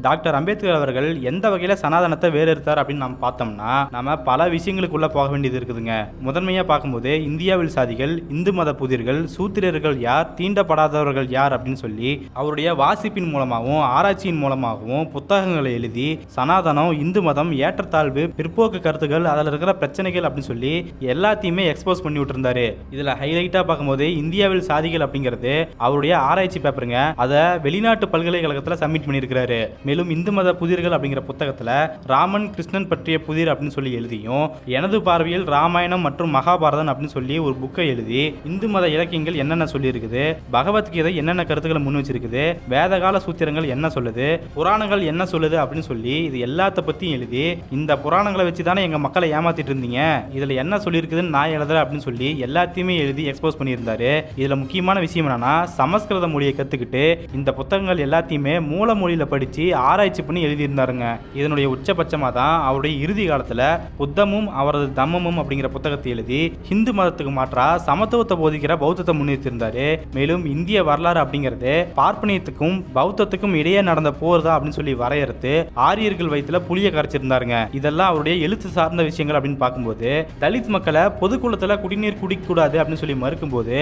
Doctor Ambedkar அவர்கள் எந்த வகையில சனாதனத்தை வேறுத்தார் அப்படின்னு நம்ம பார்த்தோம்னா நம்ம பல விஷயங்களுக்குள்ள போக வேண்டியது இருக்குதுங்க. முதன்மையா பார்க்கும்போது இந்தியாவில் சாதிகள், இந்து மத புதிர்கள், சூத்திரர்கள் யார், தீண்டப்படாதவர்கள் யார் அப்படின்னு சொல்லி அவருடைய வாசிப்பின் மூலமாகவும் ஆராய்ச்சியின் மூலமாகவும் புத்தகங்களை எழுதி சனாதனம், இந்து மதம், ஏற்றத்தாழ்வு, பிற்போக்கு கருத்துக்கள், அதில் இருக்கிற பிரச்சனைகள் அப்படின்னு சொல்லி எல்லாத்தையுமே எக்ஸ்போஸ் பண்ணி விட்டுருந்தாரு. இதுல ஹைலைட்டா பார்க்கும்போது இந்தியாவில் சாதிகள் அப்படிங்கிறது அவருடைய ஆராய்ச்சி பேப்பருங்க. அதை வெளிநாட்டு பல்கலைக்கழகத்தில் சப்மிட் பண்ணியிருக்கிறாரு. மேலும் இந்து மத புதிர்கள் அப்படிங்கிற புத்தகத்துல ராமன் கிருஷ்ணன் பற்றிய புதிர் அப்படின்னு சொல்லி எழுதியும், எனது பார்வையில் ராமாயணம் மற்றும் மகாபாரதம் அப்படின்னு சொல்லி ஒரு புக்கை எழுதி இந்து மத இலக்கியங்கள் என்னென்ன சொல்லி இருக்குது, பகவத்கீதை என்னென்ன கருத்துக்களை முன் வச்சிருக்குது, வேதகால சூத்திரங்கள் என்ன சொல்லுது, புராணங்கள் என்ன சொல்லுது அப்படின்னு சொல்லி இது எல்லாத்த பத்தியும் எழுதி, இந்த புராணங்களை வச்சு தானே எங்க மக்களை ஏமாத்திட்டு இருந்தீங்க, இதுல என்ன சொல்லியிருக்குதுன்னு நான் எழுதுறேன் அப்படின்னு சொல்லி எல்லாத்தையுமே எழுதி எக்ஸ்போஸ் பண்ணியிருந்தாரு. இதுல முக்கியமான விஷயம் என்னன்னா, சமஸ்கிருத மொழியை கத்துக்கிட்டு இந்த புத்தகங்கள் எல்லாத்தையுமே மூல மொழியில படிச்சு ஆராய்ச்சி பண்ணி எழுதியிருந்தாருங்க. இதனுடைய உச்சபட்சமா தான் அவருடைய இறுதி காலத்துல புத்தமும் அவரது தம்மமும் அப்படிங்கிற புத்தகத்தை எழுதி ஹிந்து மதத்துக்கு மாற்றா சமத்துவத்தை போதிக்கிற பௌத்தத்தை முன்னிறுத்திருந்தாரு. மேலும் இந்திய வரலாறு அப்படிங்கிறது பார்ப்பனியத்துக்கும் பௌத்தத்துக்கும் இடையே நடந்த போர் தான் அப்படின்னு சொல்லி வரையறுத்து ஆரியர்கள் வயிற்றுல புளிய கரைச்சிருந்தாருங்க. இதெல்லாம் அவருடைய எழுத்து சார்ந்த விஷயங்கள் அப்படின்னு பார்க்கும்போது, தலித் மக்களை பொதுக்குளத்துல குடிநீர் குடிக்கூடாது அப்படின்னு சொல்லி மறுக்கும்போது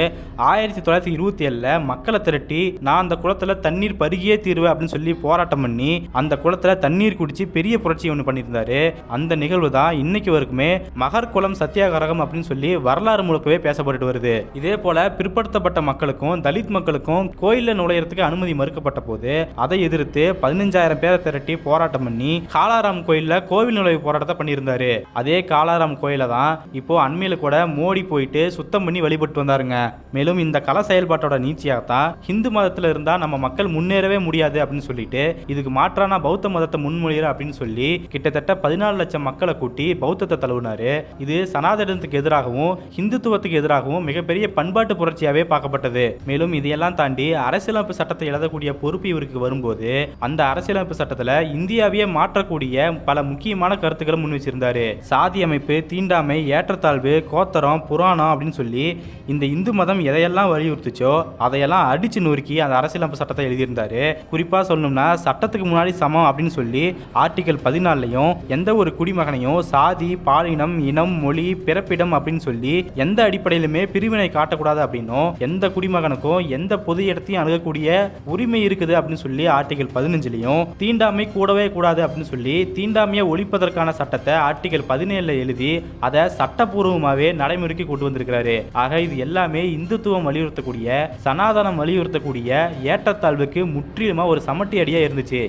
1927 மக்களை திரட்டி நான் அந்த குளத்துல தண்ணீர் பருகியே தீர்வு அப்படின்னு சொல்லி போராட்டம் பண்ணி அந்த குளத்துல தண்ணீர் குடிச்சு பெரிய புரட்சி ஒன்று பண்ணியிருந்தாரு. அந்த நிகழ்வு தான் இன்னைக்கு வரைக்குமே மகர்குளம் சத்தியாகிரகம் அப்படின்னு சொல்லி வரலாறு முழுக்கவே பேசப்பட்டு வருது. இதே போல பிற்படுத்தப்பட்ட மக்களுக்கும் தலித் மக்களுக்கும் கோயிலில் நுழையறதுக்கு அனுமதி மறுக்கப்பட்ட போது அதை எதிர்த்து 15,000 பேரை திரட்டி போராட்டம் பண்ணி காலாராம் கோயில்ல கோவில் நுழைவு போராட்டத்தை பண்ணியிருந்தாரு. அதே காலாராம் கோயில தான் இப்போ அண்மையில கூட மோடி போயிட்டு சுத்தம் பண்ணி வழிபட்டு வந்தாருங்க. மேலும் இந்த கல செயல்பாட்டோட நீட்சியாகத்தான் ஹிந்து மதத்துல இருந்தா நம்ம மக்கள் முன்னேறவே முடியாது அப்படின்னு சொல்லிட்டு இதுக்கு மாற்றான பௌத்த மதத்தை முன்மொழிகிற அப்படின்னு சொல்லி கிட்டத்தட்ட 14 லட்சம் மக்களை கூட்டி பௌத்தத்தை தழுவினாரு. இது சனாதனத்துக்கு எதிராகவும் ஹிந்துத்துவத்துக்கு எதிராகவும் மிகப்பெரிய பண்பாட்டு புரட்சியாவே பார்க்கப்பட்டது. மேலும் இதையெல்லாம் தாண்டி அரசியலமைப்பு சட்டத்தை எழுதக்கூடிய பொறுப்பு இவருக்கு வரும்போது அந்த அரசியலமைப்பு சட்டத்துல இந்தியாவையே மாற்றக்கூடிய பல முக்கியமான கருத்துக்களை முன் வச்சிருந்தாரு. சாதி அமைப்பு, தீண்டாமை, ஏற்றத்தாழ்வு, கோத்தரம், புராணம் அப்படின்னு சொல்லி இந்த இந்து மதம் எதையெல்லாம் வலியுறுத்துச்சோ அதையெல்லாம் அடிச்சு நொறுக்கி அந்த அரசியலமைப்பு சட்டத்தை எழுதியிருந்தாரு. குறிப்பா சொல்லணும்னா சட்டத்துக்கு முன்னாடி சமம் அப்படின்னு சொல்லி ஆர்டிகல் 14லையும் எந்த ஒரு குடிமகனையும் சாதி, பாலினம், இனம், மொழி, பிறப்பிடம் அப்படின்னு சொல்லி எந்த அடிப்படையிலுமே பிரிவினை காட்டக்கூடாது அப்படின்னும், எந்த குடிமகனுக்கும் எந்த பொது இடத்தையும் அணுகக்கூடிய உரிமை இருக்குது அப்படின்னு சொல்லி ஆர்டிகல் 15லையும், தீண்டாமை கூடவே கூடாது அப்படின்னு சொல்லி தீண்டாமையை ஒழிப்பதற்கான சட்டத்தை ஆர்டிகல் 17ல எழுதி அதை சட்டப்பூர்வமாகவே நடைமுறைக்கு கொண்டு வந்திருக்கிறாரு. ஆக இது எல்லாமே இந்துத்துவம் வலியுறுத்தக்கூடிய, சனாதனம் வலியுறுத்தக்கூடிய ஏற்றத்தாழ்வுக்கு முற்றிலுமா ஒரு சமட்டி அடியா இருந்துச்சு.